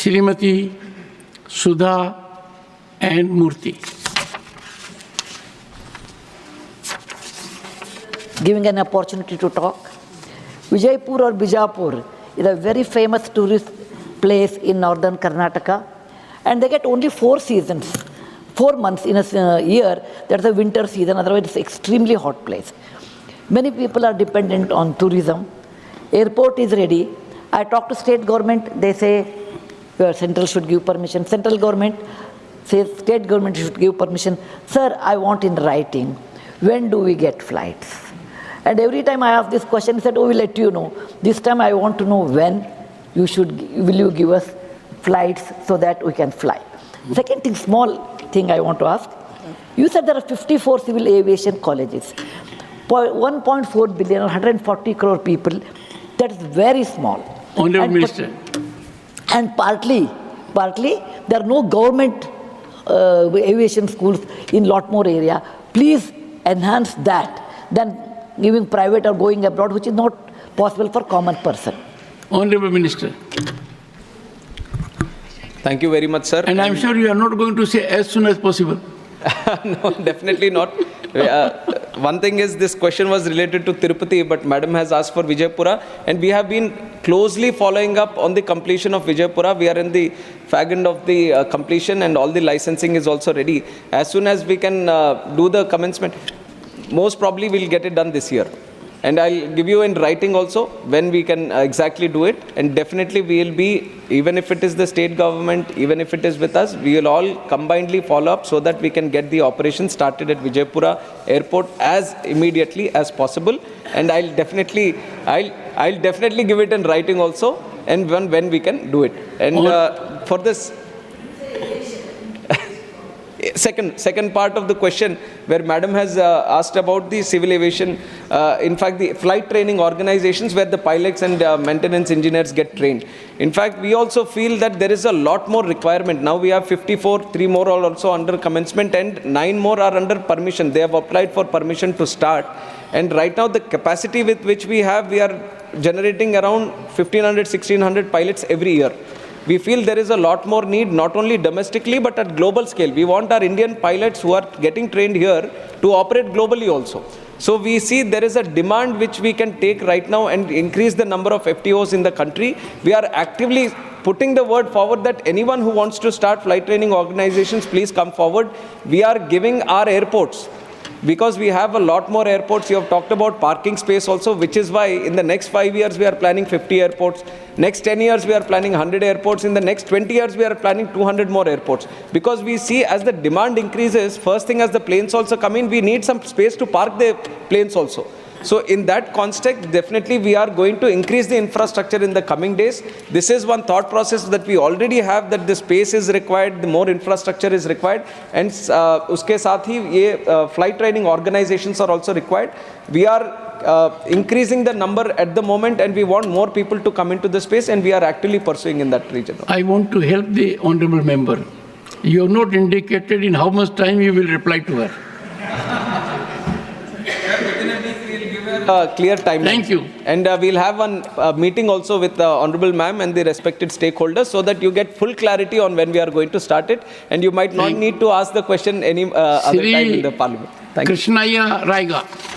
Srimati Sudha and Murthy. Giving an opportunity to talk. Vijaypur or Bijapur is a very famous tourist place in northern Karnataka, and they get only 4 seasons, 4 months in a year. That's the winter season, otherwise it's an extremely hot place. Many people are dependent on tourism. Airport is ready. I talk to state government, they say your central should give permission. Central government says state government should give permission. Sir, I want in writing, when do we get flights? And every time I ask this question, he said, oh, we'll let you know. This time I want to know when will you give us flights so that we can fly. Second thing, small thing I want to ask. You said there are 54 civil aviation colleges. 1.4 billion or 140 crore people, that is very small. Honorable Minister. And partly, there are no government aviation schools in lot more area. Please enhance that than giving private or going abroad, which is not possible for common person. Honorable Minister. Thank you very much, sir. And I'm sure you are not going to say as soon as possible. No, definitely not. One thing is, this question was related to Tirupati, but Madam has asked for Vijaypura, and we have been closely following up on the completion of Vijaypura. We are in the fag end of the completion, and all the licensing is also ready. As soon as we can do the commencement, most probably we'll get it done this year. And I'll give you in writing also when we can exactly do it. And definitely we will be, even if it is the state government, even if it is with us, we will all combinedly follow up so that we can get the operation started at Vijaypura Airport as immediately as possible. And I'll definitely give it in writing also, and when we can do it. And for this second part of the question, where Madam has asked about the civil aviation, in fact the flight training organizations where the pilots and maintenance engineers get trained. In fact, we also feel that there is a lot more requirement. Now we have 54, 3 more are also under commencement, and 9 more are under permission. They have applied for permission to start. And right now the capacity with which we are generating around 1,500, 1,600 pilots every year. We feel there is a lot more need, not only domestically, but at global scale. We want our Indian pilots who are getting trained here to operate globally also. So we see there is a demand which we can take right now and increase the number of FTOs in the country. We are actively putting the word forward that anyone who wants to start flight training organizations, please come forward. We are giving our airports, because we have a lot more airports. You have talked about parking space also, which is why in the next 5 years we are planning 50 airports. Next 10 years we are planning 100 airports. In the next 20 years we are planning 200 more airports. Because we see as the demand increases, first thing as the planes also come in, we need some space to park the planes also. So in that context, definitely we are going to increase the infrastructure in the coming days. This is one thought process that we already have, that the space is required, the more infrastructure is required, and uske saath hi ye flight training organizations are also required. We are increasing the number at the moment, and we want more people to come into the space, and we are actively pursuing in that region. I want to help the honorable member. You have not indicated in how much time you will reply to her. Clear timeline. Thank you. And we'll have one meeting also with the Honorable Ma'am and the respected stakeholders, so that you get full clarity on when we are going to start it, and you might not need to ask the question any other time in the Parliament. Thank you. 𝘀𝗂𝗽𝗍